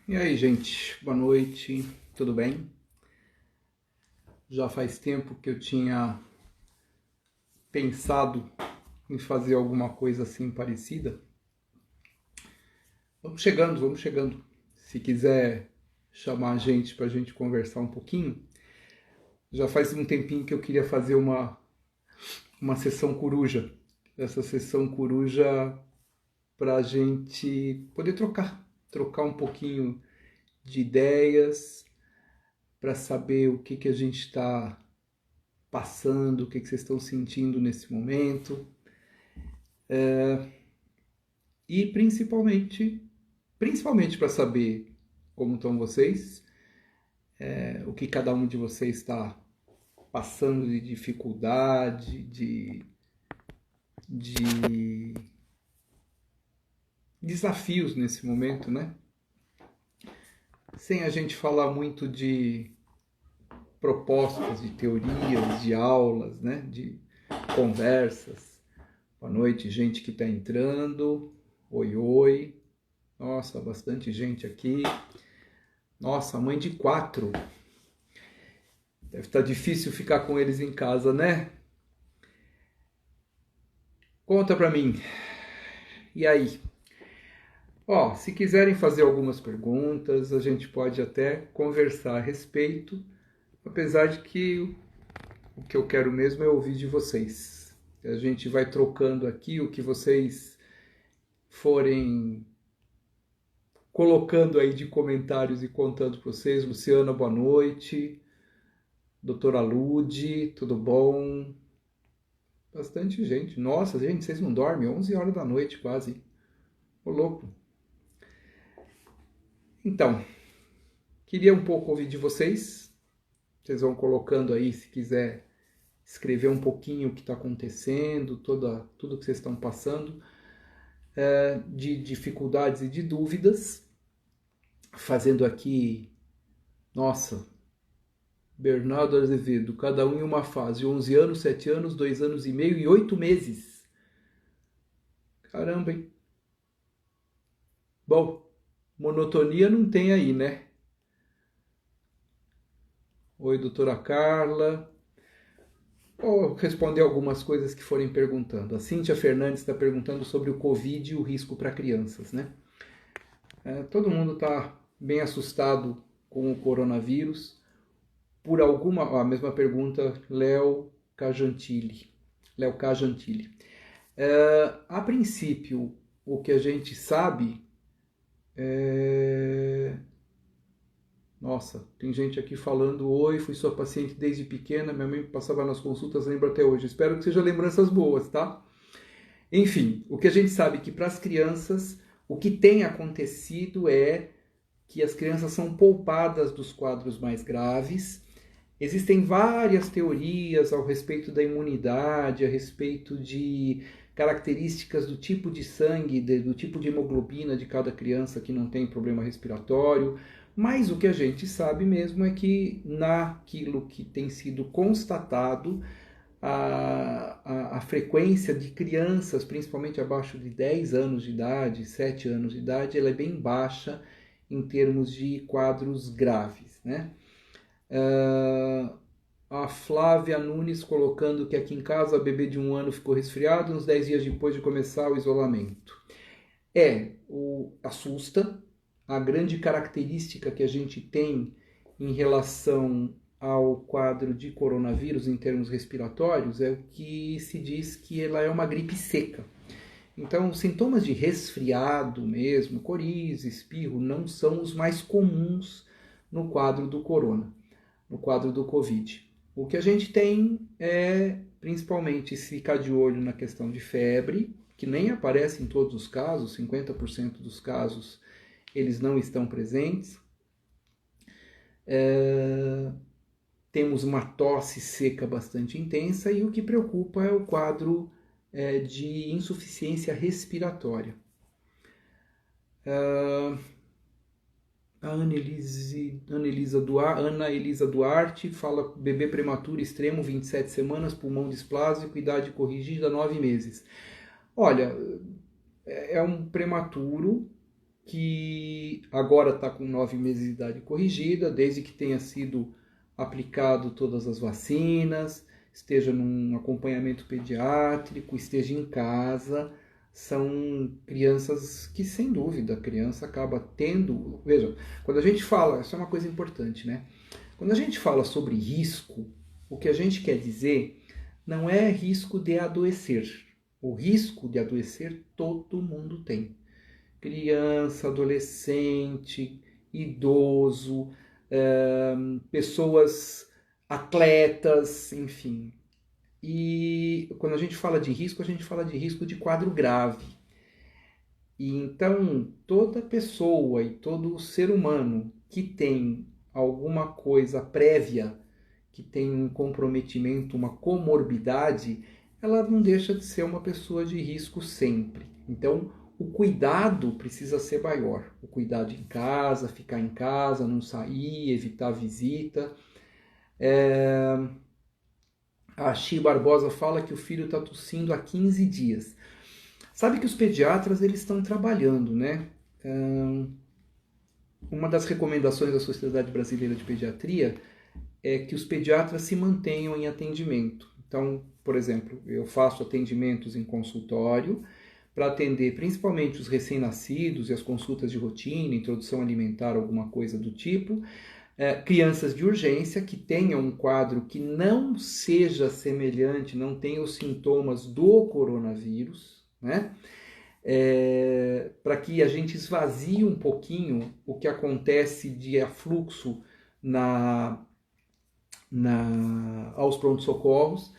E aí, gente, boa noite, tudo bem? Já faz tempo que eu tinha pensado em fazer alguma coisa assim parecida. Vamos chegando. Se quiser chamar a gente para a gente conversar um pouquinho, já faz um tempinho que eu queria fazer uma sessão coruja. Essa sessão coruja para a gente poder trocar um pouquinho de ideias, para saber o que a gente está passando, o que vocês estão sentindo nesse momento. E principalmente para saber como estão vocês, o que cada um de vocês está passando de dificuldade, de desafios nesse momento, né? Sem a gente falar muito de propostas, de teorias, de aulas, né? De conversas. Boa noite, gente que está entrando. Oi, oi. Nossa, bastante gente aqui. Nossa, mãe de 4. Deve estar difícil ficar com eles em casa, né? Conta pra mim. E aí? Ó, se quiserem fazer algumas perguntas, a gente pode até conversar a respeito, apesar de que o que eu quero mesmo é ouvir de vocês. A gente vai trocando aqui o que vocês forem colocando aí de comentários e contando para vocês. Luciana, boa noite. Doutora Lude, tudo bom? Bastante gente. Nossa, gente, vocês não dormem? 11 horas da noite quase. Ô, louco. Então, queria um pouco ouvir de vocês. Vocês vão colocando aí, se quiser escrever um pouquinho o que está acontecendo, tudo que vocês estão passando, de dificuldades e de dúvidas. Fazendo aqui, nossa, Bernardo Azevedo, cada um em uma fase, 11 anos, 7 anos, 2 anos e meio e 8 meses. Caramba, hein? Bom, monotonia não tem aí, né? Oi, doutora Carla. Vou responder algumas coisas que forem perguntando. A Cíntia Fernandes está perguntando sobre o Covid e o risco para crianças, né? Todo mundo está bem assustado com o coronavírus. Por alguma... a mesma pergunta, Léo Cajantilli. A princípio, o que a gente sabe é... Nossa, tem gente aqui falando: oi, fui sua paciente desde pequena, minha mãe passava nas consultas, lembro até hoje. Espero que sejam lembranças boas, tá? Enfim, o que a gente sabe é que para as crianças, o que tem acontecido é que as crianças são poupadas dos quadros mais graves. Existem várias teorias ao respeito da imunidade, a respeito de características do tipo de sangue, do tipo de hemoglobina de cada criança que não tem problema respiratório, mas o que a gente sabe mesmo é que naquilo que tem sido constatado, a frequência de crianças, principalmente abaixo de 10 anos de idade, 7 anos de idade, ela é bem baixa em termos de quadros graves, né? A Flávia Nunes colocando que aqui em casa a bebê de 1 ano ficou resfriado uns 10 dias depois de começar o isolamento. Assusta. A grande característica que a gente tem em relação ao quadro de coronavírus em termos respiratórios é o que se diz que ela é uma gripe seca. Então, os sintomas de resfriado mesmo, coriza, espirro, não são os mais comuns no quadro do corona, no quadro do Covid. O que a gente tem é, principalmente, ficar de olho na questão de febre, que nem aparece em todos os casos, 50% dos casos eles não estão presentes. Temos uma tosse seca bastante intensa e o que preocupa é o quadro de insuficiência respiratória. A Ana Elisa Duarte fala: bebê prematuro extremo, 27 semanas, pulmão displásico, idade corrigida, 9 meses. Olha, é um prematuro, que agora está com 9 meses de idade corrigida, desde que tenha sido aplicado todas as vacinas, esteja num acompanhamento pediátrico, esteja em casa. São crianças que, sem dúvida, a criança acaba tendo... Veja, quando a gente fala, isso é uma coisa importante, né? Quando a gente fala sobre risco, o que a gente quer dizer não é risco de adoecer. O risco de adoecer todo mundo tem. Criança, adolescente, idoso, pessoas atletas, enfim. E quando a gente fala de risco, a gente fala de risco de quadro grave. E então, toda pessoa e todo ser humano que tem alguma coisa prévia, que tem um comprometimento, uma comorbidade, ela não deixa de ser uma pessoa de risco sempre. Então, o cuidado precisa ser maior. O cuidado em casa, ficar em casa, não sair, evitar visita. A Xi Barbosa fala que o filho está tossindo há 15 dias. Sabe que os pediatras eles estão trabalhando, né? Uma das recomendações da Sociedade Brasileira de Pediatria é que os pediatras se mantenham em atendimento. Então, por exemplo, eu faço atendimentos em consultório para atender principalmente os recém-nascidos e as consultas de rotina, introdução alimentar, alguma coisa do tipo. Crianças de urgência que tenham um quadro que não seja semelhante, não tenha os sintomas do coronavírus, né? Para que a gente esvazie um pouquinho o que acontece de afluxo aos pronto-socorros.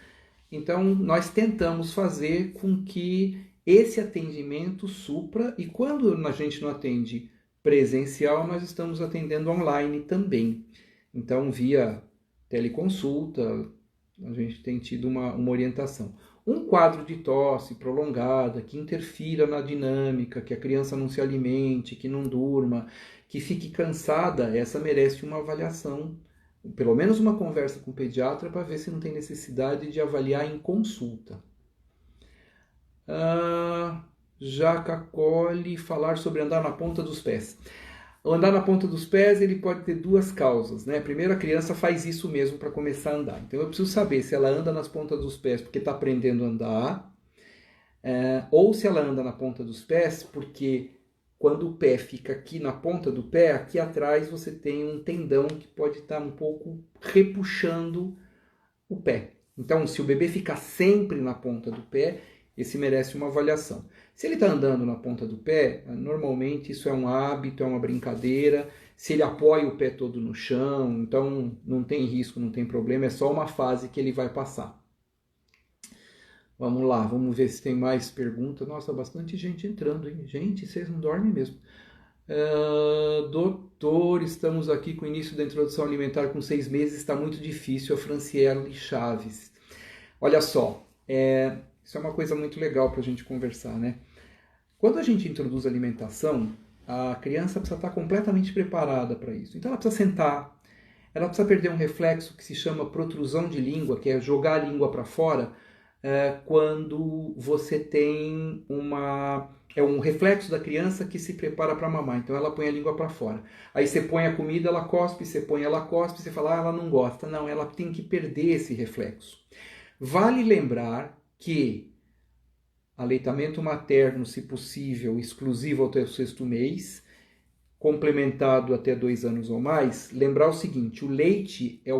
Então, nós tentamos fazer com que esse atendimento supra, e quando a gente não atende presencial, nós estamos atendendo online também. Então, via teleconsulta, a gente tem tido uma orientação. Um quadro de tosse prolongada, que interfira na dinâmica, que a criança não se alimente, que não durma, que fique cansada, essa merece uma avaliação, pelo menos uma conversa com o pediatra, para ver se não tem necessidade de avaliar em consulta. Jaca Colli, falar sobre andar na ponta dos pés. O andar na ponta dos pés ele pode ter duas causas, né? Primeiro, a criança faz isso mesmo para começar a andar. Então eu preciso saber se ela anda nas pontas dos pés porque está aprendendo a andar, ou se ela anda na ponta dos pés porque quando o pé fica aqui na ponta do pé, aqui atrás você tem um tendão que pode estar um pouco repuxando o pé. Então, se o bebê ficar sempre na ponta do pé, esse merece uma avaliação. Se ele está andando na ponta do pé, normalmente isso é um hábito, é uma brincadeira. Se ele apoia o pé todo no chão, então não tem risco, não tem problema, é só uma fase que ele vai passar. Vamos lá, vamos ver se tem mais perguntas. Nossa, bastante gente entrando, hein? Gente, vocês não dormem mesmo. Doutor, estamos aqui com o início da introdução alimentar com 6 meses, está muito difícil. A Franciele Chaves. Olha só, isso é uma coisa muito legal para a gente conversar, né? Quando a gente introduz alimentação, a criança precisa estar completamente preparada para isso. Então ela precisa sentar, ela precisa perder um reflexo que se chama protrusão de língua, que é jogar a língua para fora, quando você tem um reflexo da criança que se prepara para mamar. Então ela põe a língua para fora. Aí você põe a comida, ela cospe, você põe, ela cospe, você fala, ela não gosta. Não, ela tem que perder esse reflexo. Vale lembrar que aleitamento materno, se possível, exclusivo até o 6º mês, complementado até 2 anos ou mais, lembrar o seguinte, o leite é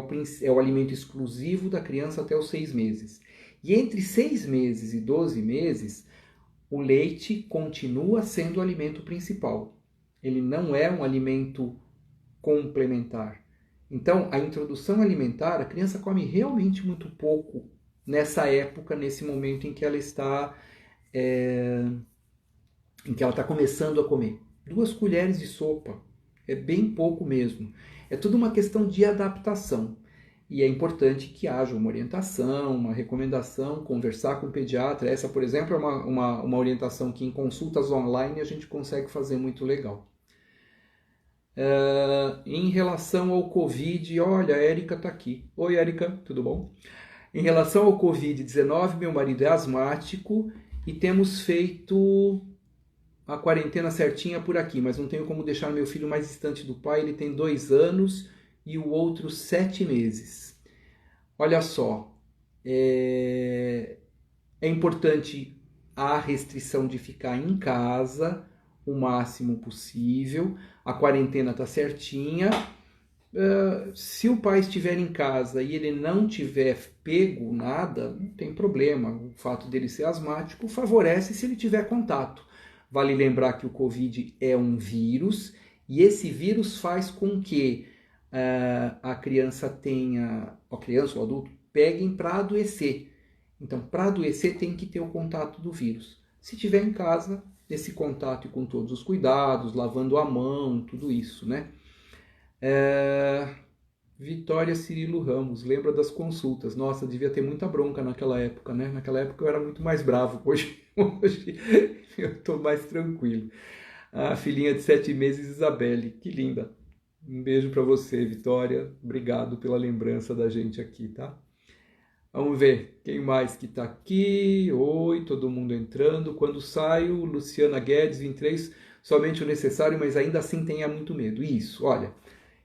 o alimento exclusivo da criança até os 6 meses. E entre 6 meses e 12 meses, o leite continua sendo o alimento principal. Ele não é um alimento complementar. Então, a introdução alimentar, a criança come realmente muito pouco nessa época, nesse momento em que ela está começando a comer. 2 colheres de sopa, é bem pouco mesmo. É tudo uma questão de adaptação. E é importante que haja uma orientação, uma recomendação, conversar com o pediatra. Essa, por exemplo, é uma orientação que em consultas online a gente consegue fazer muito legal. Em relação ao Covid, olha, a Érica está aqui. Oi, Érica, tudo bom? Em relação ao Covid-19, meu marido é asmático e temos feito a quarentena certinha por aqui, mas não tenho como deixar meu filho mais distante do pai. Ele tem 2 anos e o outro 7 meses. Olha só, é importante a restrição de ficar em casa o máximo possível. A quarentena está certinha. Se o pai estiver em casa e ele não tiver pego nada, não tem problema. O fato dele ser asmático favorece se ele tiver contato. Vale lembrar que o Covid é um vírus e esse vírus faz com que a criança ou adulto peguem para adoecer. Então, para adoecer tem que ter o contato do vírus. Se tiver em casa, esse contato e com todos os cuidados, lavando a mão, tudo isso, né? Vitória Cirilo Ramos, lembra das consultas. Nossa, devia ter muita bronca naquela época, né? Naquela época eu era muito mais bravo. Hoje eu estou mais tranquilo. A filhinha de 7 meses, Isabelle, que linda. Um beijo para você, Vitória. Obrigado pela lembrança da gente aqui, tá? Vamos ver quem mais que está aqui. Oi, todo mundo entrando. Quando saio, Luciana Guedes, 23, somente o necessário, mas ainda assim tenha muito medo. Isso, olha.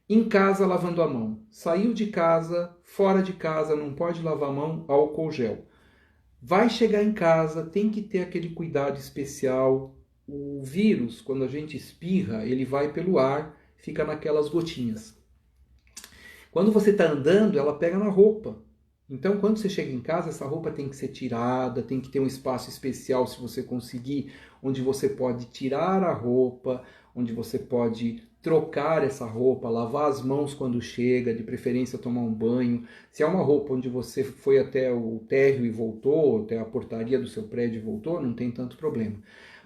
Em casa, lavando a mão. Saiu de casa, fora de casa, não pode lavar a mão, álcool gel. Vai chegar em casa, tem que ter aquele cuidado especial. O vírus, quando a gente espirra, ele vai pelo ar, fica naquelas gotinhas. Quando você está andando, ela pega na roupa. Então, quando você chega em casa, essa roupa tem que ser tirada, tem que ter um espaço especial, se você conseguir, onde você pode tirar a roupa, onde você pode trocar essa roupa, lavar as mãos quando chega, de preferência tomar um banho. Se é uma roupa onde você foi até o térreo e voltou, até a portaria do seu prédio e voltou, não tem tanto problema.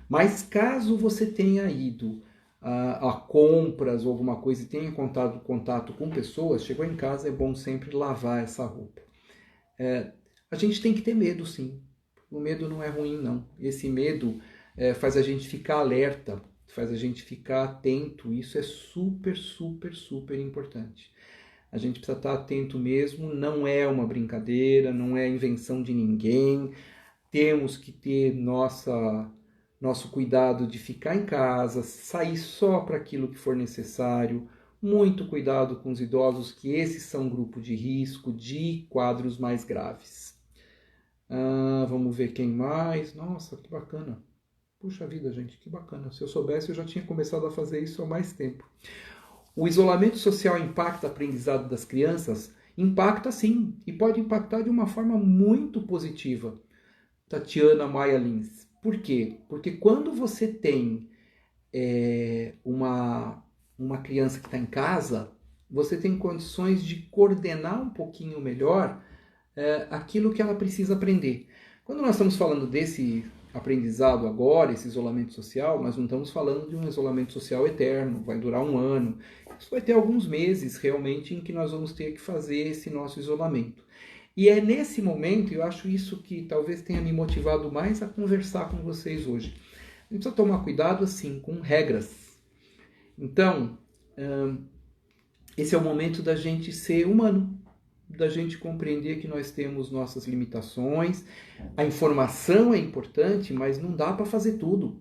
Mas caso você tenha ido a compras ou alguma coisa e tenha contato com pessoas, chegou em casa, é bom sempre lavar essa roupa. A gente tem que ter medo, sim. O medo não é ruim, não. Esse medo faz a gente ficar alerta, faz a gente ficar atento. Isso é super, super, super importante. A gente precisa estar atento mesmo. Não é uma brincadeira, não é invenção de ninguém. Temos que ter nosso cuidado de ficar em casa, sair só para aquilo que for necessário. Muito cuidado com os idosos, que esses são grupo de risco de quadros mais graves. Vamos ver quem mais. Nossa, que bacana. Puxa vida, gente, que bacana. Se eu soubesse, eu já tinha começado a fazer isso há mais tempo. O isolamento social impacta o aprendizado das crianças? Impacta sim, e pode impactar de uma forma muito positiva. Tatiana Maia Lins. Por quê? Porque quando você tem uma criança que está em casa, você tem condições de coordenar um pouquinho melhor aquilo que ela precisa aprender. Quando nós estamos falando desse aprendizado agora, esse isolamento social, nós não estamos falando de um isolamento social eterno, vai durar 1 ano. Isso vai ter alguns meses realmente em que nós vamos ter que fazer esse nosso isolamento. E é nesse momento, eu acho isso que talvez tenha me motivado mais a conversar com vocês hoje. A gente precisa tomar cuidado, assim, com regras. Então, esse é o momento da gente ser humano, da gente compreender que nós temos nossas limitações. A informação é importante, mas não dá para fazer tudo.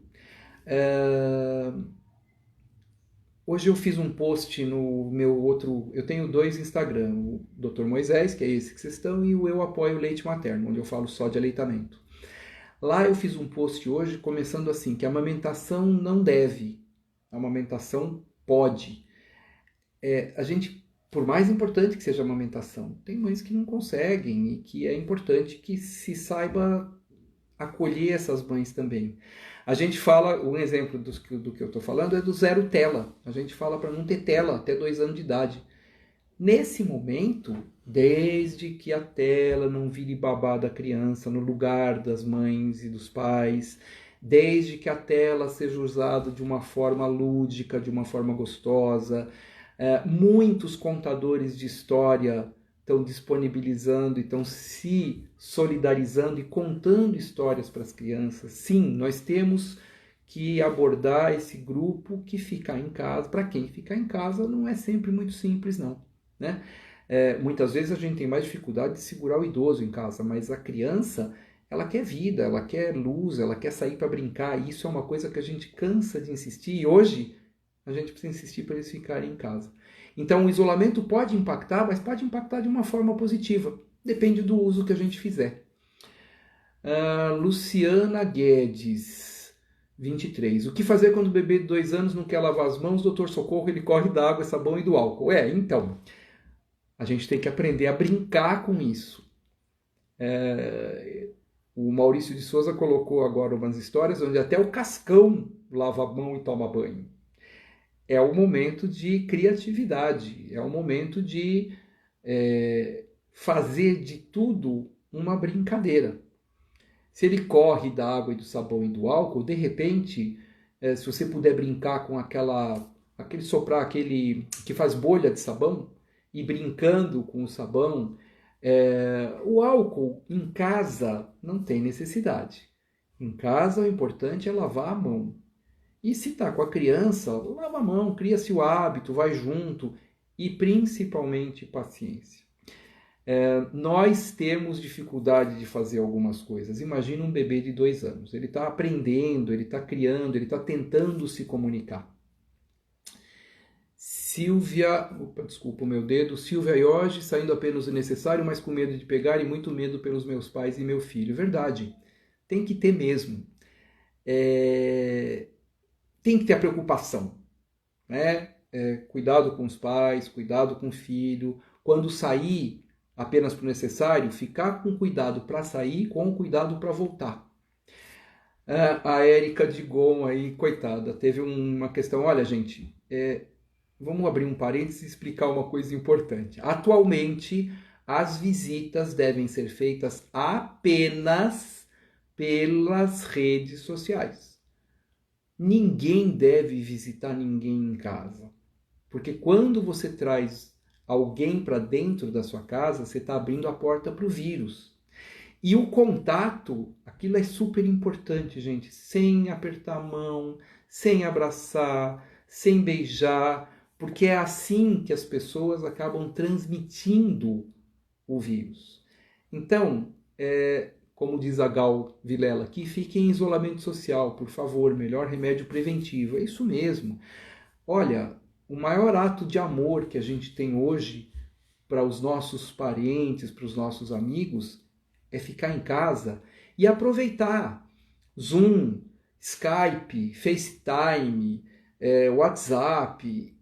Hoje eu fiz um post no meu outro... Eu tenho 2 Instagram, o Dr. Moisés, que é esse que vocês estão, e o Eu Apoio Leite Materno, onde eu falo só de aleitamento. Lá eu fiz um post hoje começando assim, que a amamentação não deve, a amamentação pode. A gente, por mais importante que seja a amamentação, tem mães que não conseguem e que é importante que se saiba acolher essas mães também. A gente fala, um exemplo do que eu estou falando é do 0 tela. A gente fala para não ter tela até 2 anos de idade. Nesse momento, desde que a tela não vire babá da criança no lugar das mães e dos pais, desde que a tela seja usada de uma forma lúdica, de uma forma gostosa, muitos contadores de história estão disponibilizando, estão se solidarizando e contando histórias para as crianças. Sim, nós temos que abordar esse grupo que fica em casa. Para quem ficar em casa não é sempre muito simples, não, né? Muitas vezes a gente tem mais dificuldade de segurar o idoso em casa, mas a criança, ela quer vida, ela quer luz, ela quer sair para brincar. E isso é uma coisa que a gente cansa de insistir. E hoje a gente precisa insistir para eles ficarem em casa. Então o isolamento pode impactar, mas pode impactar de uma forma positiva. Depende do uso que a gente fizer. Luciana Guedes, 23. O que fazer quando o bebê de 2 anos não quer lavar as mãos? Doutor, socorro, ele corre da água, sabão e do álcool. Então, a gente tem que aprender a brincar com isso. O Maurício de Souza colocou agora umas histórias onde até o Cascão lava a mão e toma banho. É o momento de criatividade, é o momento de fazer de tudo uma brincadeira. Se ele corre da água e do sabão e do álcool, de repente, se você puder brincar com aquele soprar, aquele que faz bolha de sabão, e brincando com o sabão, o álcool em casa não tem necessidade. Em casa o importante é lavar a mão. E se está com a criança, lava a mão, cria-se o hábito, vai junto e principalmente paciência. Nós temos dificuldade de fazer algumas coisas. Imagina um bebê de 2 anos. Ele está aprendendo, ele está criando, ele está tentando se comunicar. Silvia Iorge, saindo apenas o necessário, mas com medo de pegar e muito medo pelos meus pais e meu filho. Verdade, tem que ter mesmo. Tem que ter a preocupação, né? Cuidado com os pais, cuidado com o filho. Quando sair apenas para o necessário, ficar com cuidado para sair, com cuidado para voltar. A Érica Digon aí, coitada, teve uma questão. Olha, gente, vamos abrir um parênteses e explicar uma coisa importante. Atualmente, as visitas devem ser feitas apenas pelas redes sociais. Ninguém deve visitar ninguém em casa. Porque quando você traz alguém para dentro da sua casa, você está abrindo a porta para o vírus. E o contato, aquilo é super importante, gente. Sem apertar a mão, sem abraçar, sem beijar, porque é assim que as pessoas acabam transmitindo o vírus. Então, como diz a Gal Vilela aqui, fique em isolamento social, por favor, melhor remédio preventivo. É isso mesmo. Olha, o maior ato de amor que a gente tem hoje para os nossos parentes, para os nossos amigos, é ficar em casa e aproveitar Zoom, Skype, FaceTime, WhatsApp,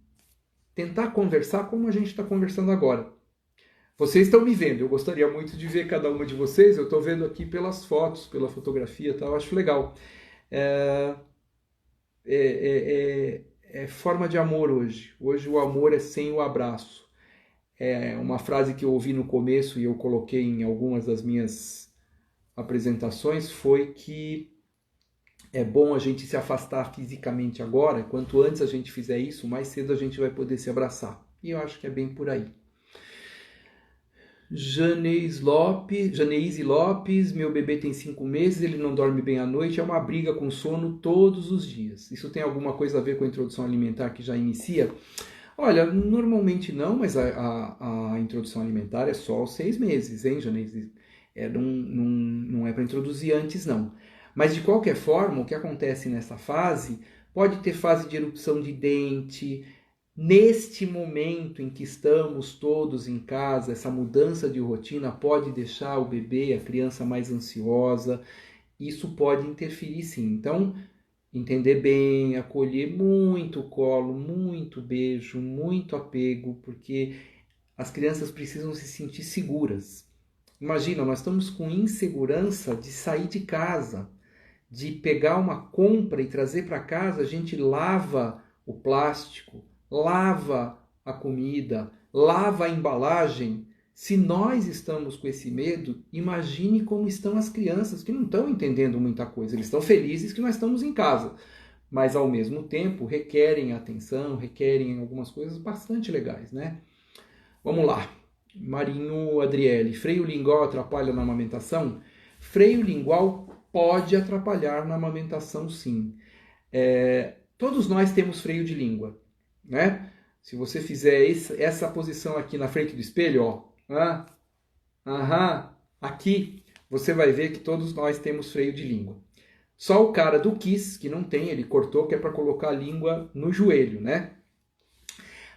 tentar conversar como a gente está conversando agora. Vocês estão me vendo, eu gostaria muito de ver cada uma de vocês, eu estou vendo aqui pelas fotos, pela fotografia, tá? Eu acho legal. É forma de amor hoje. Hoje o amor é sem o abraço. Uma frase que eu ouvi no começo e eu coloquei em algumas das minhas apresentações foi que é bom a gente se afastar fisicamente agora. Quanto antes a gente fizer isso, mais cedo a gente vai poder se abraçar. E eu acho que é bem por aí. Janeise Lopes, meu bebê tem 5 meses, ele não dorme bem à noite, é uma briga com sono todos os dias. Isso tem alguma coisa a ver com a introdução alimentar que já inicia? Olha, normalmente não, mas a introdução alimentar é só aos 6 meses, hein, Janeise? Não é para introduzir antes, não. Mas, de qualquer forma, o que acontece nessa fase, pode ter fase de erupção de dente. Neste momento em que estamos todos em casa, essa mudança de rotina pode deixar o bebê, a criança mais ansiosa. Isso pode interferir, sim. Então, entender bem, acolher muito colo, muito beijo, muito apego, porque as crianças precisam se sentir seguras. Imagina, nós estamos com insegurança de sair de casa, de pegar uma compra e trazer para casa, a gente lava o plástico, lava a comida, lava a embalagem. Se nós estamos com esse medo, imagine como estão as crianças que não estão entendendo muita coisa. Eles estão felizes que nós estamos em casa, mas ao mesmo tempo requerem atenção, requerem algumas coisas bastante legais, né? Vamos lá. Marinho Adriele, freio lingual atrapalha na amamentação? Freio lingual pode atrapalhar na amamentação, sim. Todos nós temos freio de língua, né? Se você fizer essa posição aqui na frente do espelho, ó, aqui, você vai ver que todos nós temos freio de língua. Só o cara do Kiss, que não tem, ele cortou, que é para colocar a língua no joelho, né?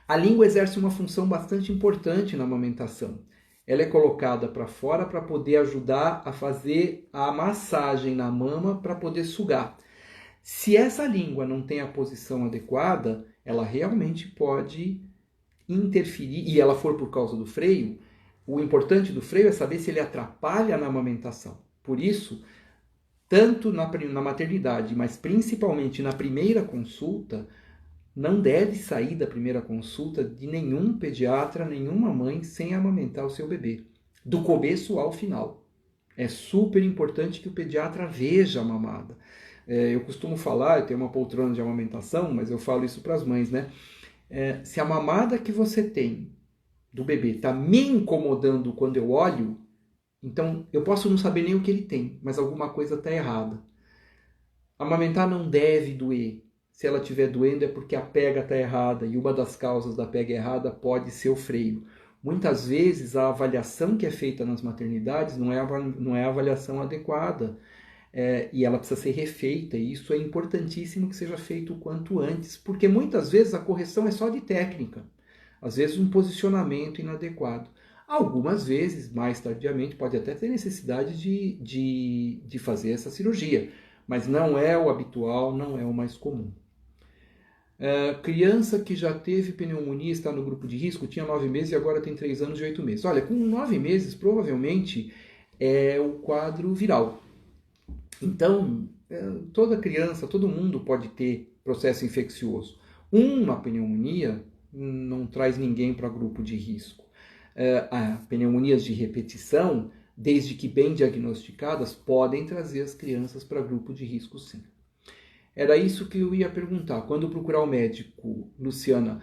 A língua exerce uma função bastante importante na amamentação. Ela é colocada para fora para poder ajudar a fazer a massagem na mama para poder sugar. Se essa língua não tem a posição adequada, ela realmente pode interferir, e ela for por causa do freio, o importante do freio é saber se ele atrapalha na amamentação. Por isso, tanto na maternidade, mas principalmente na primeira consulta, não deve sair da primeira consulta de nenhum pediatra, nenhuma mãe sem amamentar o seu bebê, do começo ao final. É super importante que o pediatra veja a mamada. Eu costumo falar, eu tenho uma poltrona de amamentação, mas eu falo isso para as mães, né? Se a mamada que você tem do bebê está me incomodando quando eu olho, então eu posso não saber nem o que ele tem, mas alguma coisa está errada. Amamentar não deve doer. Se ela estiver doendo é porque a pega está errada, e uma das causas da pega errada pode ser o freio. Muitas vezes a avaliação que é feita nas maternidades não é a avaliação adequada, e ela precisa ser refeita, e isso é importantíssimo que seja feito o quanto antes, porque muitas vezes a correção é só de técnica, às vezes um posicionamento inadequado. Algumas vezes, mais tardiamente, pode até ter necessidade de fazer essa cirurgia, mas não é o habitual, não é o mais comum. Criança que já teve pneumonia, está no grupo de risco, tinha 9 meses e agora tem 3 anos e 8 meses. Olha, com 9 meses, provavelmente é o quadro viral. Então, toda criança, todo mundo pode ter processo infeccioso. Uma pneumonia não traz ninguém para grupo de risco. Pneumonias de repetição, desde que bem diagnosticadas, podem trazer as crianças para grupo de risco, sim. Era isso que eu ia perguntar. Quando procurar o médico, Luciana,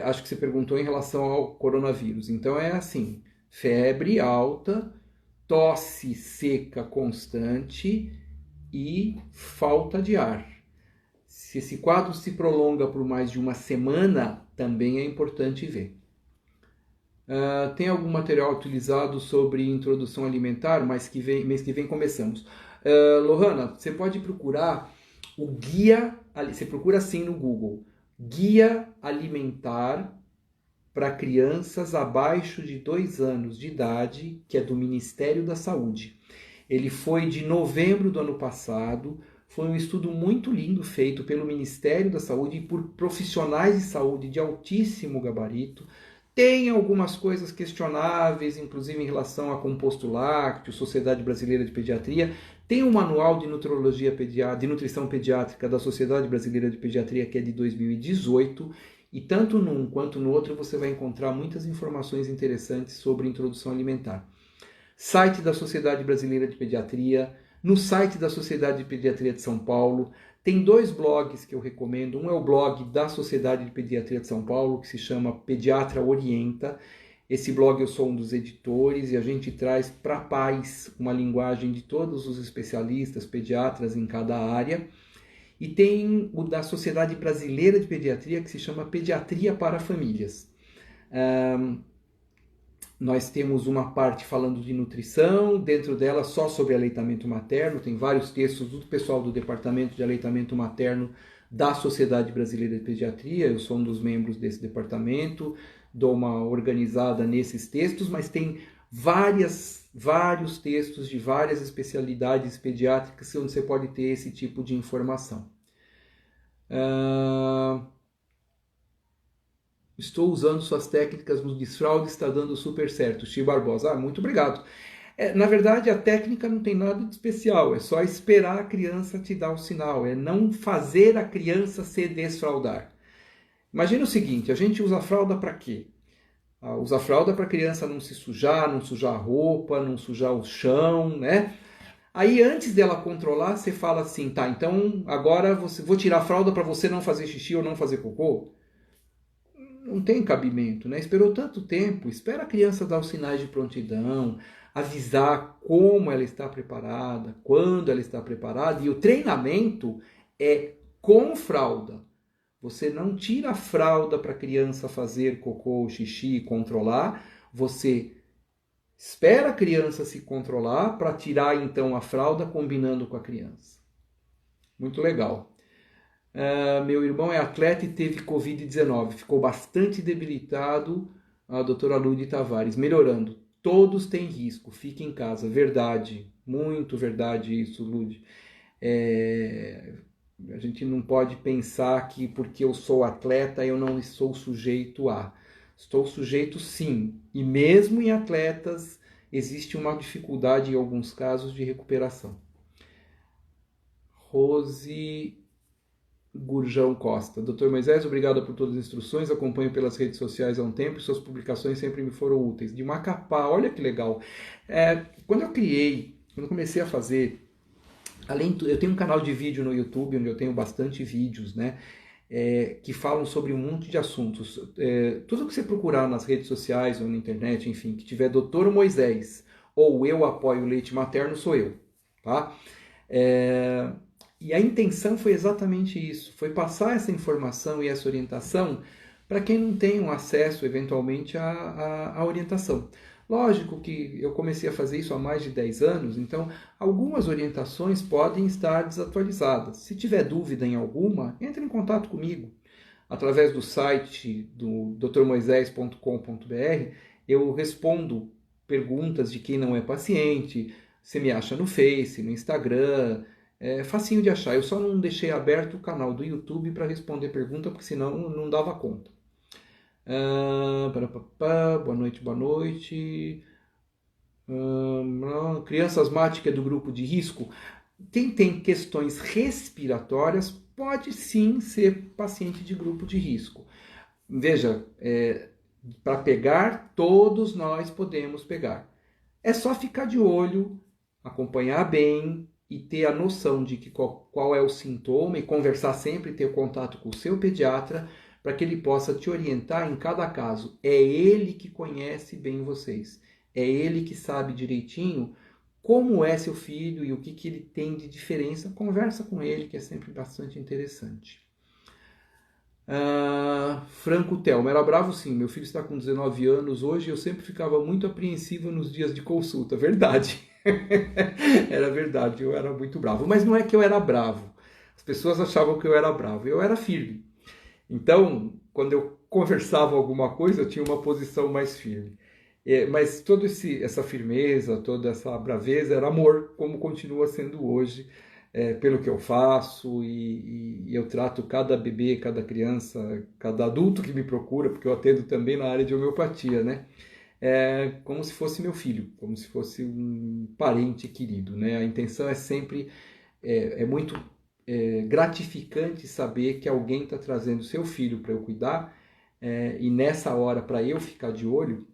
acho que você perguntou em relação ao coronavírus. Então é assim, febre alta, tosse seca constante e falta de ar. Se esse quadro se prolonga por mais de uma semana, também é importante ver. Tem algum material utilizado sobre introdução alimentar? Mês que vem começamos. Lohana, você pode procurar o guia, você procura assim no Google, Guia Alimentar para Crianças abaixo de 2 anos de idade, que é do Ministério da Saúde. Ele foi de novembro do ano passado, foi um estudo muito lindo feito pelo Ministério da Saúde e por profissionais de saúde de altíssimo gabarito. Tem algumas coisas questionáveis, inclusive em relação a composto lácteo, Sociedade Brasileira de Pediatria. Tem um manual de nutrição pediátrica da Sociedade Brasileira de Pediatria, que é de 2018, e tanto num quanto no outro você vai encontrar muitas informações interessantes sobre introdução alimentar. Site da Sociedade Brasileira de Pediatria, no site da Sociedade de Pediatria de São Paulo, tem 2 blogs que eu recomendo. Um é o blog da Sociedade de Pediatria de São Paulo, que se chama Pediatra Orienta. Esse blog eu sou um dos editores e a gente traz para pais uma linguagem de todos os especialistas, pediatras em cada área. E tem o da Sociedade Brasileira de Pediatria, que se chama Pediatria para Famílias. Nós temos uma parte falando de nutrição, dentro dela só sobre aleitamento materno, tem vários textos do pessoal do Departamento de Aleitamento Materno da Sociedade Brasileira de Pediatria, eu sou um dos membros desse departamento, dou uma organizada nesses textos, mas tem vários textos de várias especialidades pediátricas onde você pode ter esse tipo de informação. Estou usando suas técnicas no desfraude, está dando super certo. Chi Barbosa, muito obrigado. Na verdade, a técnica não tem nada de especial, é só esperar a criança te dar o sinal, é não fazer a criança se desfraudar. Imagina o seguinte, a gente usa a fralda para quê? Usa a fralda para a criança não se sujar, não sujar a roupa, não sujar o chão, né? Aí antes dela controlar, você fala assim, tá, então agora vou tirar a fralda para você não fazer xixi ou não fazer cocô? Não tem cabimento, né? Esperou tanto tempo, espera a criança dar os sinais de prontidão, avisar como ela está preparada, quando ela está preparada, e o treinamento é com fralda. Você não tira a fralda para a criança fazer cocô ou xixi e controlar, você Espera a criança se controlar para tirar então a fralda combinando com a criança. Muito legal. Meu irmão é atleta e teve Covid-19. Ficou bastante debilitado. A doutora Lude Tavares, melhorando. Todos têm risco, fique em casa. Verdade, muito verdade isso, Lude. A gente não pode pensar que porque eu sou atleta eu não sou sujeito a. Estou sujeito sim. E mesmo em atletas existe uma dificuldade em alguns casos de recuperação. Rose Gurjão Costa. Dr. Moisés, obrigado por todas as instruções. Acompanho pelas redes sociais há um tempo e suas publicações sempre me foram úteis. De Macapá, olha que legal. Quando eu comecei a fazer... eu tenho um canal de vídeo no YouTube, onde eu tenho bastante vídeos, né? Que falam sobre um monte de assuntos. Tudo que você procurar nas redes sociais ou na internet, enfim, que tiver Dr. Moisés ou Eu Apoio Leite Materno, sou eu, tá? E a intenção foi exatamente isso, foi passar essa informação e essa orientação para quem não tem um acesso, eventualmente, à orientação. Lógico que eu comecei a fazer isso há mais de 10 anos, então algumas orientações podem estar desatualizadas. Se tiver dúvida em alguma, entre em contato comigo. Através do site do drmoisés.com.br, eu respondo perguntas de quem não é paciente. Você me acha no Face, no Instagram, é facinho de achar. Eu só não deixei aberto o canal do YouTube para responder pergunta, porque senão não dava conta. Boa noite, boa noite. Criança asmática é do grupo de risco. Quem tem questões respiratórias pode sim ser paciente de grupo de risco. Veja, para pegar, todos nós podemos pegar. É só ficar de olho, acompanhar bem e ter a noção de que qual é o sintoma e conversar sempre, ter contato com o seu pediatra, para que ele possa te orientar em cada caso. É ele que conhece bem vocês. É ele que sabe direitinho como é seu filho e o que ele tem de diferença. Conversa com ele, que é sempre bastante interessante. Franco Telmo, era bravo sim, meu filho está com 19 anos hoje, eu sempre ficava muito apreensivo nos dias de consulta. Verdade. Era verdade, eu era muito bravo. Mas não é que eu era bravo. As pessoas achavam que eu era bravo. Eu era firme. Então, quando eu conversava alguma coisa, eu tinha uma posição mais firme. Mas toda essa firmeza, toda essa braveza era amor, como continua sendo hoje, pelo que eu faço, e eu trato cada bebê, cada criança, cada adulto que me procura, porque eu atendo também na área de homeopatia, né? Como se fosse meu filho, como se fosse um parente querido, né? A intenção é sempre, muito gratificante saber que alguém está trazendo seu filho para eu cuidar, e nessa hora, para eu ficar de olho,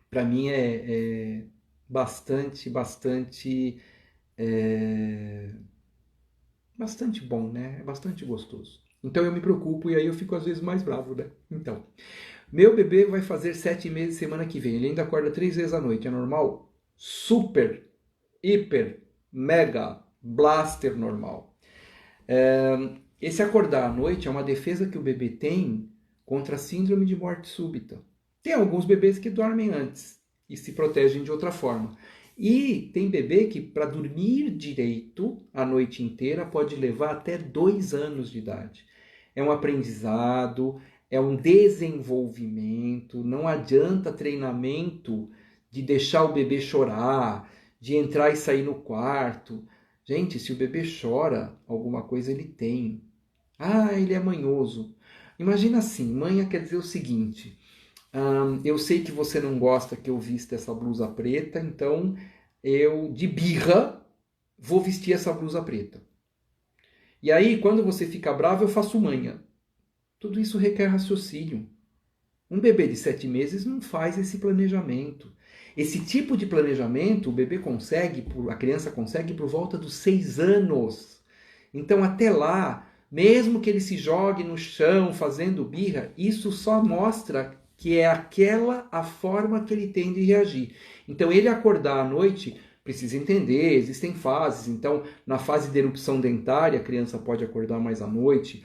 para mim é bastante bom, né? É bastante gostoso. Então eu me preocupo e aí eu fico às vezes mais bravo, né? Então, meu bebê vai fazer 7 meses semana que vem. Ele ainda acorda 3 vezes à noite. É normal? Super, hiper, mega, blaster normal. Esse acordar à noite é uma defesa que o bebê tem contra a síndrome de morte súbita. Tem alguns bebês que dormem antes e se protegem de outra forma. E tem bebê que, para dormir direito a noite inteira, pode levar até 2 anos de idade. É um aprendizado, é um desenvolvimento, não adianta treinamento de deixar o bebê chorar, de entrar e sair no quarto. Gente, se o bebê chora, alguma coisa ele tem. Ele é manhoso. Imagina assim, manha quer dizer o seguinte: eu sei que você não gosta que eu vista essa blusa preta, então eu, de birra, vou vestir essa blusa preta. E aí, quando você fica bravo, eu faço manha. Tudo isso requer raciocínio. Um bebê de 7 meses não faz esse planejamento. Esse tipo de planejamento o bebê consegue, a criança consegue por volta dos 6 anos. Então, até lá, mesmo que ele se jogue no chão fazendo birra, isso só mostra que é aquela a forma que ele tem de reagir. Então, ele acordar à noite, precisa entender, existem fases. Então, na fase de erupção dentária, a criança pode acordar mais à noite.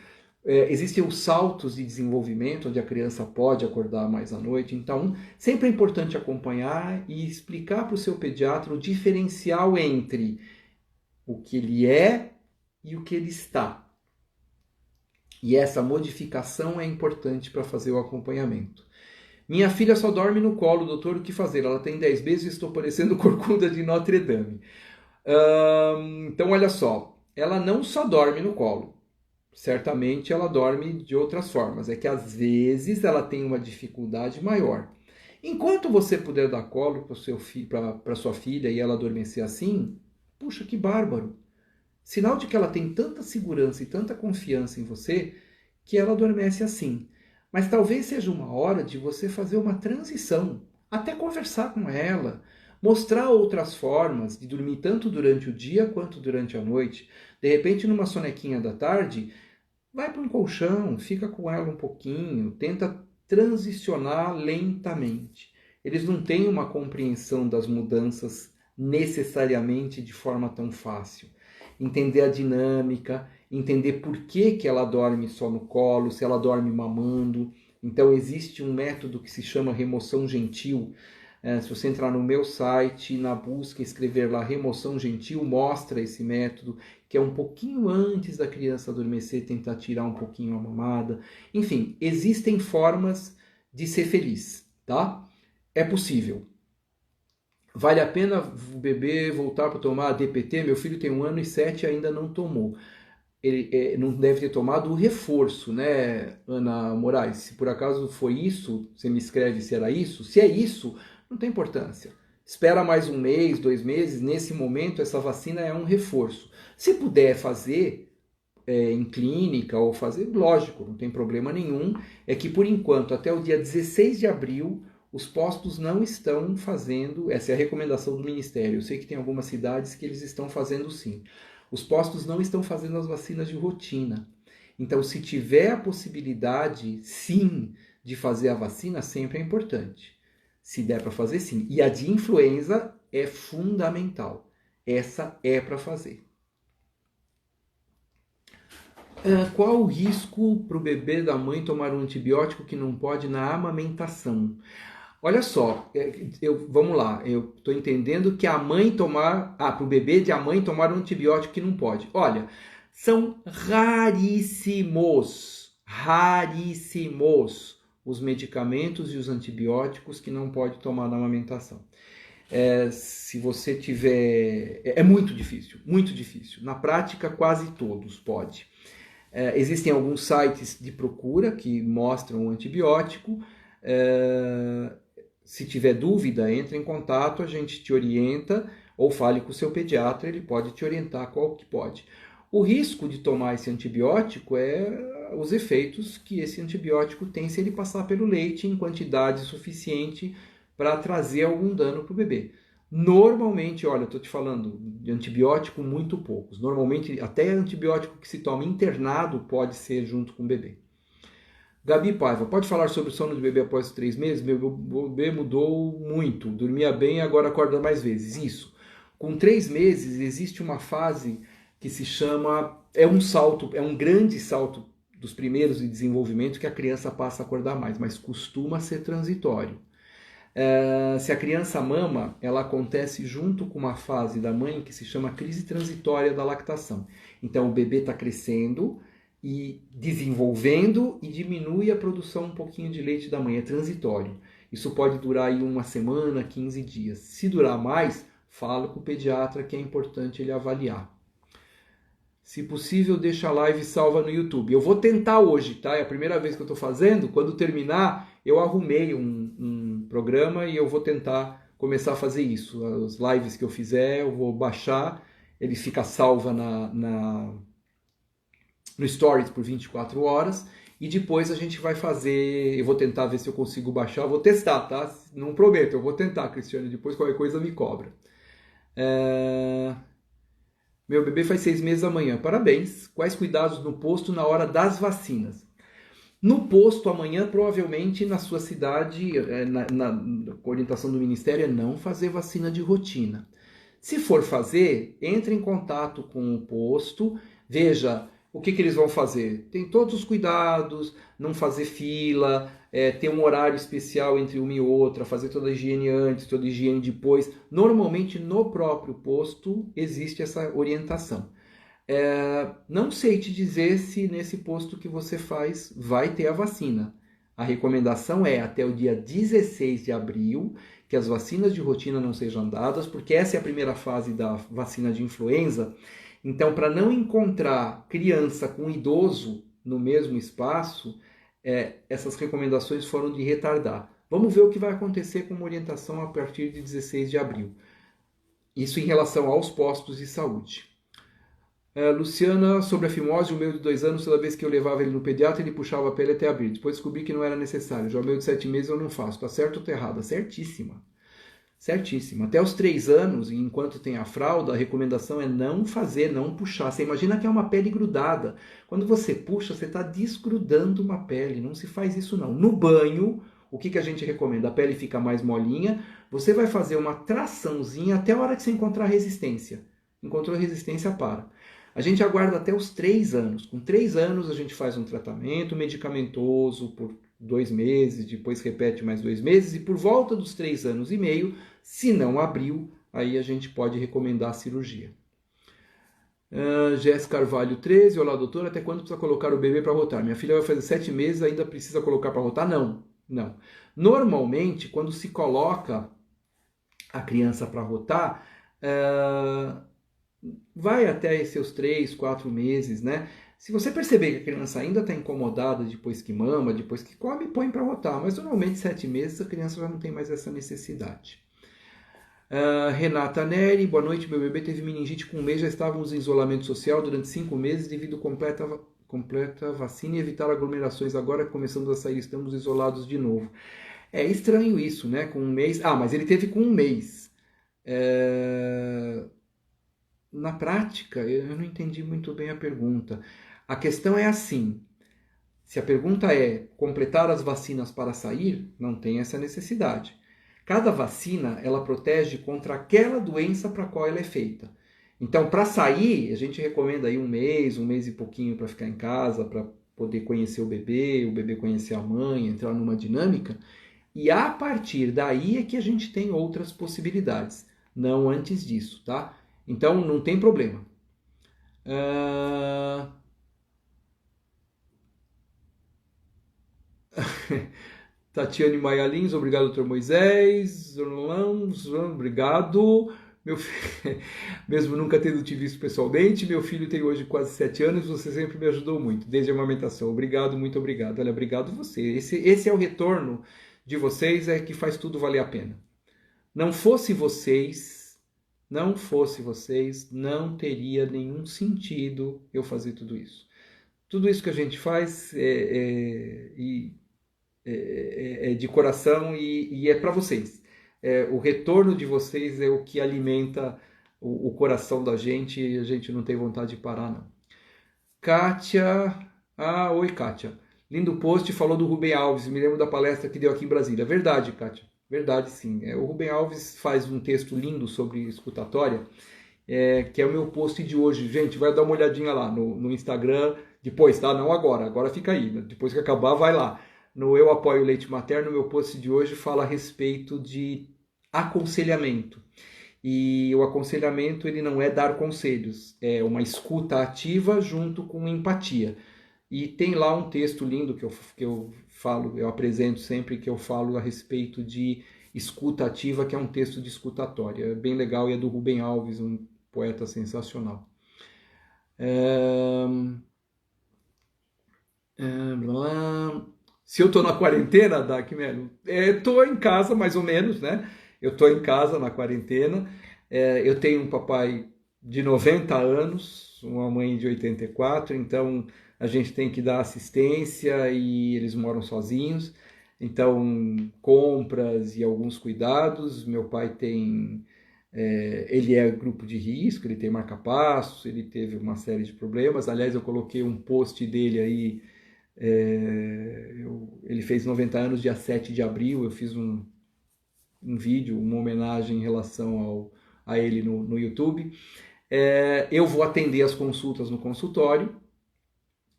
Existem os saltos de desenvolvimento, onde a criança pode acordar mais à noite. Então, sempre é importante acompanhar e explicar para o seu pediatra o diferencial entre o que ele é e o que ele está. E essa modificação é importante para fazer o acompanhamento. Minha filha só dorme no colo, doutor, o que fazer? Ela tem 10 meses e estou parecendo corcunda de Notre Dame. Então, olha só, ela não só dorme no colo. Certamente ela dorme de outras formas. É que às vezes ela tem uma dificuldade maior. Enquanto você puder dar colo para sua filha e ela adormecer assim, puxa, que bárbaro. Sinal de que ela tem tanta segurança e tanta confiança em você que ela adormece assim. Mas talvez seja uma hora de você fazer uma transição, até conversar com ela, mostrar outras formas de dormir tanto durante o dia quanto durante a noite. De repente, numa sonequinha da tarde, vai para um colchão, fica com ela um pouquinho, tenta transicionar lentamente. Eles não têm uma compreensão das mudanças necessariamente de forma tão fácil. Entender a dinâmica, entender por que ela dorme só no colo, se ela dorme mamando. Então existe um método que se chama remoção gentil. Se você entrar no meu site, na busca, escrever lá remoção gentil, mostra esse método, que é um pouquinho antes da criança adormecer, tentar tirar um pouquinho a mamada. Enfim, existem formas de ser feliz, tá? É possível. Vale a pena o bebê voltar para tomar DPT? Meu filho tem 1 ano e 7 e ainda não tomou. Ele não deve ter tomado o reforço, né, Ana Moraes? Se por acaso foi isso, você me escreve se era isso. Se é isso, não tem importância. Espera mais 1 mês, 2 meses. Nesse momento, essa vacina é um reforço. Se puder fazer em clínica ou fazer, lógico, não tem problema nenhum. É que, por enquanto, até o dia 16 de abril, os postos não estão fazendo, essa é a recomendação do Ministério. Eu sei que tem algumas cidades que eles estão fazendo sim. Os postos não estão fazendo as vacinas de rotina. Então, se tiver a possibilidade, sim, de fazer a vacina, sempre é importante. Se der para fazer, sim. E a de influenza é fundamental. Essa é para fazer. Qual o risco para o bebê da mãe tomar um antibiótico que não pode na amamentação? Olha só, vamos lá, eu estou entendendo que a mãe tomar, para o bebê de a mãe tomar um antibiótico que não pode. Olha, são raríssimos os medicamentos e os antibióticos que não pode tomar na amamentação. Se você tiver... É muito difícil, muito difícil. Na prática, quase todos pode. Existem alguns sites de procura que mostram o antibiótico. Se tiver dúvida, entre em contato, a gente te orienta, ou fale com o seu pediatra, ele pode te orientar qual que pode. O risco de tomar esse antibiótico é os efeitos que esse antibiótico tem se ele passar pelo leite em quantidade suficiente para trazer algum dano para o bebê. Normalmente, olha, estou te falando de antibiótico muito poucos. Normalmente, até antibiótico que se toma internado pode ser junto com o bebê. Gabi Paiva, pode falar sobre o sono do bebê após 3 meses? Meu bebê mudou muito, dormia bem e agora acorda mais vezes. Isso. Com 3 meses existe uma fase que se chama... É um grande salto dos primeiros de desenvolvimento que a criança passa a acordar mais, mas costuma ser transitório. Se a criança mama, ela acontece junto com uma fase da mãe que se chama crise transitória da lactação. Então o bebê está crescendo e desenvolvendo e diminui a produção um pouquinho de leite da mãe, é transitório. Isso pode durar aí 1 semana, 15 dias. Se durar mais, fala com o pediatra que é importante ele avaliar. Se possível, deixa a live salva no YouTube. Eu vou tentar hoje, tá? É a primeira vez que eu estou fazendo. Quando terminar, eu arrumei um programa e eu vou tentar começar a fazer isso. As lives que eu fizer, eu vou baixar. Ele fica salva no Stories por 24 horas. E depois a gente vai fazer... Eu vou tentar ver se eu consigo baixar. Eu vou testar, tá? Não prometo, eu vou tentar, Cristiane. Depois qualquer coisa me cobra. Meu bebê faz 6 meses amanhã. Parabéns. Quais cuidados no posto na hora das vacinas? No posto amanhã, provavelmente na sua cidade, na orientação do Ministério, é não fazer vacina de rotina. Se for fazer, entre em contato com o posto. Veja, o que eles vão fazer? Tem todos os cuidados, não fazer fila, ter um horário especial entre uma e outra, fazer toda a higiene antes, toda a higiene depois. Normalmente no próprio posto existe essa orientação. Não sei te dizer se nesse posto que você faz vai ter a vacina. A recomendação é até o dia 16 de abril que as vacinas de rotina não sejam dadas, porque essa é a primeira fase da vacina de influenza. Então, para não encontrar criança com idoso no mesmo espaço, essas recomendações foram de retardar. Vamos ver o que vai acontecer com uma orientação a partir de 16 de abril. Isso em relação aos postos de saúde. Luciana, sobre a fimose, o meu de 2 anos, toda vez que eu levava ele no pediatra, ele puxava a pele até abrir. Depois descobri que não era necessário. Já o meu de 7 meses eu não faço. Tá certo ou tá errado? Certíssima. Certíssimo. Até os 3 anos, enquanto tem a fralda, a recomendação é não fazer, não puxar. Você imagina que é uma pele grudada. Quando você puxa, você está desgrudando uma pele. Não se faz isso não. No banho, o que a gente recomenda? A pele fica mais molinha. Você vai fazer uma traçãozinha até a hora que você encontrar resistência. Encontrou resistência, para. A gente aguarda até os 3 anos. Com 3 anos, a gente faz um tratamento medicamentoso por 2 meses, depois repete mais 2 meses, e por volta dos 3 anos e meio, se não abriu, aí a gente pode recomendar a cirurgia. Jéssica Carvalho, 13. Olá, doutor, até quando precisa colocar o bebê para rotar? Minha filha vai fazer 7 meses, ainda precisa colocar para rotar? Não, não. Normalmente, quando se coloca a criança para rotar, vai até seus 3, 4 meses, né? Se você perceber que a criança ainda está incomodada depois que mama, depois que come, põe para rotar. Mas normalmente 7 meses a criança já não tem mais essa necessidade. Renata Neri, boa noite. Meu bebê teve meningite com 1 mês, já estávamos em isolamento social durante 5 meses devido à completa vacina e evitar aglomerações. Agora começamos a sair, estamos isolados de novo. É estranho isso, né? Com 1 mês. Mas ele teve com 1 mês. Na prática, eu não entendi muito bem a pergunta. A questão é assim, se a pergunta é completar as vacinas para sair, não tem essa necessidade. Cada vacina, ela protege contra aquela doença para a qual ela é feita. Então, para sair, a gente recomenda aí 1 mês e pouquinho para ficar em casa, para poder conhecer o bebê conhecer a mãe, entrar numa dinâmica. E a partir daí é que a gente tem outras possibilidades, não antes disso, tá? Então, não tem problema. Tatiane Maia Lins, obrigado, doutor Moisés. Obrigado. Mesmo nunca tendo te visto pessoalmente, meu filho tem hoje quase 7 anos, você sempre me ajudou muito, desde a amamentação. Obrigado, muito obrigado. Olha, obrigado você. Esse é o retorno de vocês, é que faz tudo valer a pena. Não fosse vocês, não teria nenhum sentido eu fazer tudo isso. Tudo isso que a gente faz é de coração e é para vocês. O retorno de vocês é o que alimenta o coração da gente e a gente não tem vontade de parar, não. Kátia... oi, Kátia. Lindo post, falou do Rubem Alves, me lembro da palestra que deu aqui em Brasília. Verdade, Kátia. Verdade, sim. O Rubem Alves faz um texto lindo sobre escutatória, que é o meu post de hoje. Gente, vai dar uma olhadinha lá no Instagram depois, tá? Não agora, agora fica aí. Depois que acabar, vai lá. No Eu Apoio o Leite Materno, meu post de hoje fala a respeito de aconselhamento. E o aconselhamento, ele não é dar conselhos, é uma escuta ativa junto com empatia. E tem lá um texto lindo que eu falo, eu apresento sempre, que eu falo a respeito de escuta ativa, que é um texto de escutatória. É bem legal e é do Rubem Alves, um poeta sensacional. Se eu tô na quarentena, Melo, tô em casa mais ou menos, né? Eu tô em casa na quarentena. Eu tenho um papai de 90 anos, uma mãe de 84, então a gente tem que dar assistência e eles moram sozinhos. Então, compras e alguns cuidados. Meu pai tem... ele é grupo de risco, ele tem marca-passos, ele teve uma série de problemas. Aliás, eu coloquei um post dele aí. Ele fez 90 anos dia 7 de abril, eu fiz um vídeo, uma homenagem em relação a ele no YouTube. Eu vou atender as consultas no consultório,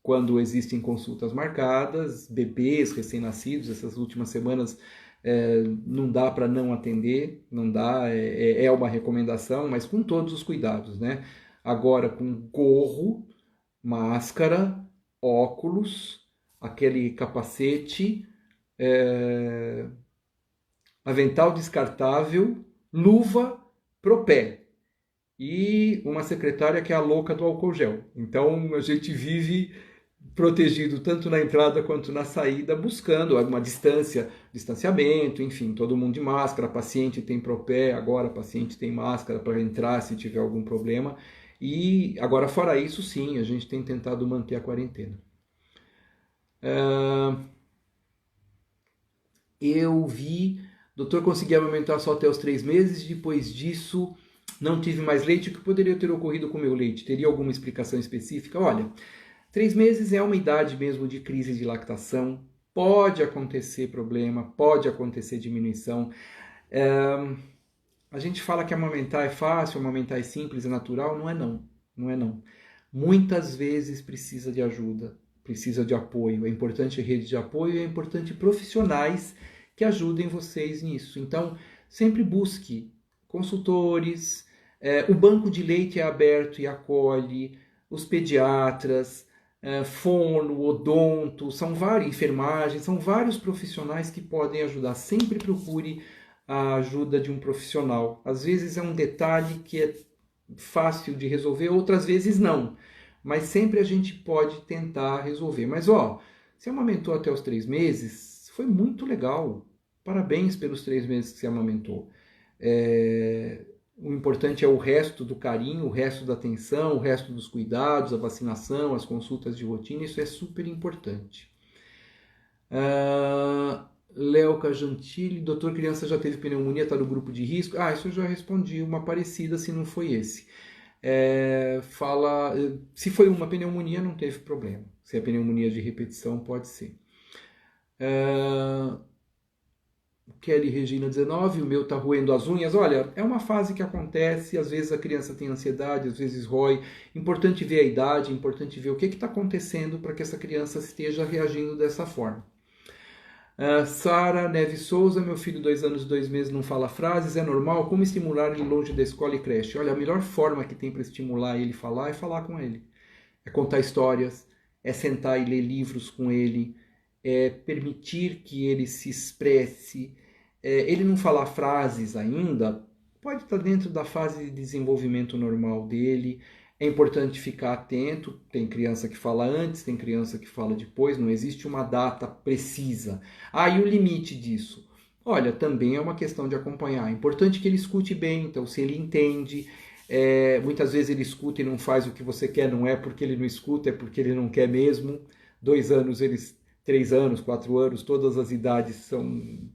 quando existem consultas marcadas, bebês recém-nascidos, essas últimas semanas não dá para não atender, não dá, é uma recomendação, mas com todos os cuidados, né? Agora com gorro, máscara, óculos, aquele capacete, avental descartável, luva pro pé e uma secretária que é a louca do álcool gel. Então a gente vive protegido tanto na entrada quanto na saída, buscando uma distanciamento, enfim, todo mundo de máscara, paciente tem propé, agora paciente tem máscara para entrar se tiver algum problema. E agora, fora isso, sim, a gente tem tentado manter a quarentena. Eu vi, doutor, consegui amamentar só até os 3 meses, depois disso não tive mais leite. O que poderia ter ocorrido com o meu leite? Teria alguma explicação específica? Olha, 3 meses é uma idade mesmo de crise de lactação, pode acontecer problema, pode acontecer diminuição. A gente fala que amamentar é fácil, amamentar é simples, é natural, não é não, não é não. Muitas vezes precisa de ajuda, precisa de apoio, é importante rede de apoio, é importante profissionais que ajudem vocês nisso. Então, sempre busque consultores, o banco de leite é aberto e acolhe, os pediatras, fono, odonto, são vários, enfermagem, são vários profissionais que podem ajudar. Sempre procure a ajuda de um profissional. Às vezes é um detalhe que é fácil de resolver, outras vezes não. Mas sempre a gente pode tentar resolver. Mas você amamentou até os 3 meses, foi muito legal. Parabéns pelos 3 meses que você amamentou. O importante é o resto do carinho, o resto da atenção, o resto dos cuidados, a vacinação, as consultas de rotina, isso é super importante. Léo Cajantili, doutor, criança já teve pneumonia, está no grupo de risco? Isso eu já respondi, uma parecida, se não foi esse. Se foi uma pneumonia, não teve problema. Se é pneumonia de repetição, pode ser. Kelly Regina 19, o meu tá roendo as unhas. Olha, é uma fase que acontece, às vezes a criança tem ansiedade, às vezes rói. Importante ver a idade, importante ver o que está acontecendo para que essa criança esteja reagindo dessa forma. Sara Neves Souza, meu filho 2 anos e 2 meses não fala frases, é normal? Como estimular ele longe da escola e creche? Olha, a melhor forma que tem para estimular ele falar é falar com ele. É contar histórias, é sentar e ler livros com ele, é permitir que ele se expresse. Ele não falar frases ainda, pode estar dentro da fase de desenvolvimento normal dele. É importante ficar atento, tem criança que fala antes, tem criança que fala depois, não existe uma data precisa. E o limite disso? Olha, também é uma questão de acompanhar. É importante que ele escute bem, então se ele entende, muitas vezes ele escuta e não faz o que você quer, não é porque ele não escuta, é porque ele não quer mesmo. 2 anos, 3 anos, 4 anos, todas as idades são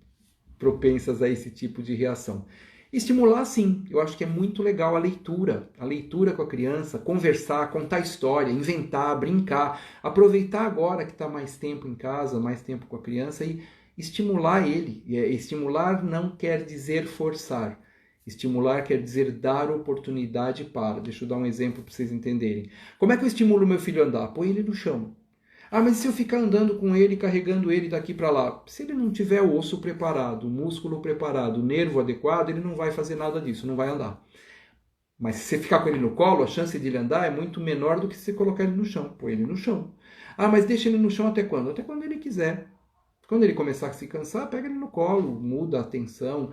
propensas a esse tipo de reação. Estimular, sim, eu acho que é muito legal a leitura com a criança, conversar, contar história, inventar, brincar, aproveitar agora que está mais tempo em casa, mais tempo com a criança e estimular ele. Estimular não quer dizer forçar, estimular quer dizer dar oportunidade para. Deixa eu dar um exemplo para vocês entenderem. Como é que eu estimulo meu filho a andar? Põe ele no chão. Mas se eu ficar andando com ele, carregando ele daqui para lá? Se ele não tiver o osso preparado, o músculo preparado, o nervo adequado, ele não vai fazer nada disso, não vai andar. Mas se você ficar com ele no colo, a chance de ele andar é muito menor do que se você colocar ele no chão. Põe ele no chão. Mas deixa ele no chão até quando? Até quando ele quiser. Quando ele começar a se cansar, pega ele no colo, muda a atenção.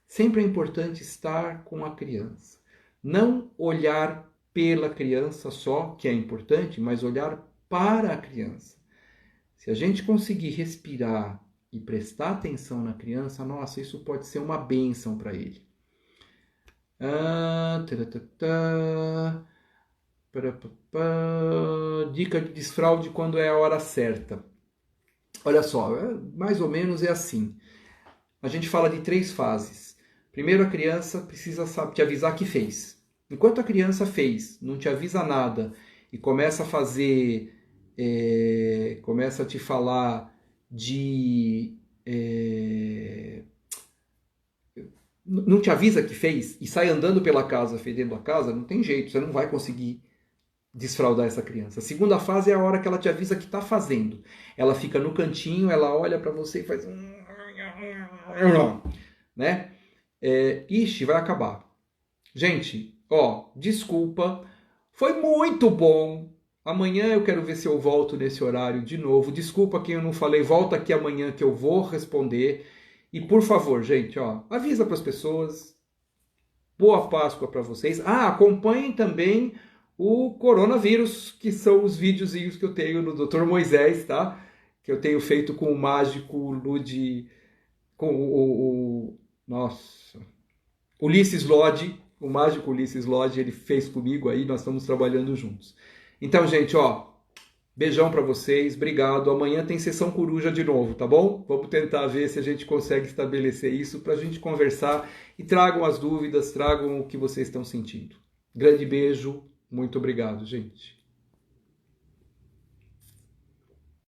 Sempre é importante estar com a criança. Não olhar pela criança só, que é importante, mas olhar para a criança. Se a gente conseguir respirar e prestar atenção na criança, nossa, isso pode ser uma bênção para ele. Dica de desfraude quando é a hora certa. Olha só, mais ou menos é assim. A gente fala de 3 fases. Primeiro, a criança precisa te avisar que fez. Enquanto a criança fez, não te avisa nada e começa a fazer, começa a te falar de... não te avisa que fez e sai andando pela casa, fedendo a casa, não tem jeito, você não vai conseguir desfraldar essa criança. A segunda fase é a hora que ela te avisa que está fazendo. Ela fica no cantinho, ela olha para você e faz... né? Ixi, vai acabar. Gente, ó, desculpa, foi muito bom. Amanhã eu quero ver se eu volto nesse horário de novo. Desculpa quem eu não falei, volta aqui amanhã que eu vou responder. E por favor, gente, ó, avisa para as pessoas. Boa Páscoa para vocês. Acompanhem também o coronavírus, que são os videozinhos que eu tenho no Dr. Moisés, tá? Que eu tenho feito com o mágico Lud, com nossa, Ulisses Lodge, o mágico Ulisses Lodge, ele fez comigo aí, nós estamos trabalhando juntos. Então, gente, ó, beijão para vocês, obrigado. Amanhã tem sessão coruja de novo, tá bom? Vamos tentar ver se a gente consegue estabelecer isso para a gente conversar e tragam as dúvidas, tragam o que vocês estão sentindo. Grande beijo, muito obrigado, gente.